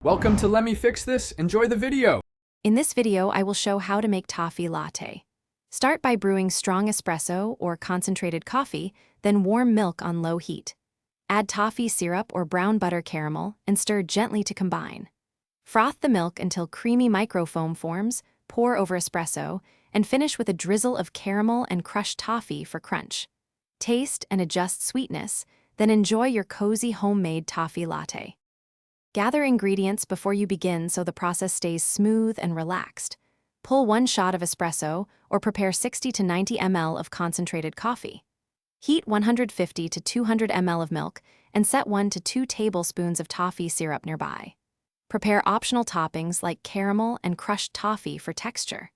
Welcome to Let Me Fix This. Enjoy the video. In this video, I will show how to make toffee latte. Start by brewing strong espresso or concentrated coffee, then warm milk on low heat. Add toffee syrup or brown butter caramel and stir gently to combine. Froth the milk until creamy microfoam forms, pour over espresso, and finish with a drizzle of caramel and crushed toffee for crunch. Taste and adjust sweetness, then enjoy your cozy homemade toffee latte. Gather ingredients before you begin so the process stays smooth and relaxed. Pull 1 shot of espresso or prepare 60 to 90 ml of concentrated coffee. Heat 150 to 200 ml of milk and set 1 to 2 tablespoons of toffee syrup nearby. Prepare optional toppings like caramel and crushed toffee for texture.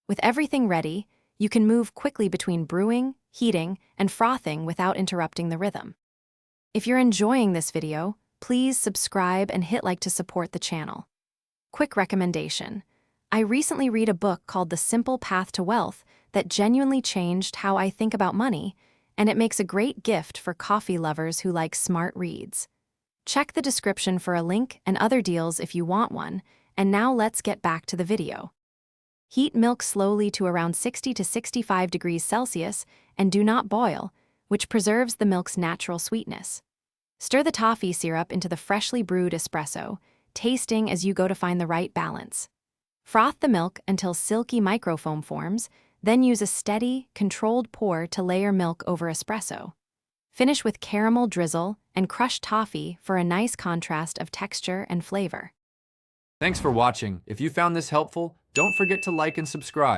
With everything ready, you can move quickly between brewing, heating, and frothing without interrupting the rhythm. If you're enjoying this video, please subscribe and hit like to support the channel. Quick recommendation. I recently read a book called The Simple Path to Wealth that genuinely changed how I think about money, and it makes a great gift for coffee lovers who like smart reads. Check the description for a link and other deals if you want one, and now let's get back to the video. Heat milk slowly to around 60 to 65 degrees Celsius and do not boil, which preserves the milk's natural sweetness. Stir the toffee syrup into the freshly brewed espresso, tasting as you go to find the right balance. Froth the milk until silky microfoam forms, then use a steady, controlled pour to layer milk over espresso. Finish with caramel drizzle and crushed toffee for a nice contrast of texture and flavor. Thanks for watching. If you found this helpful, don't forget to like and subscribe.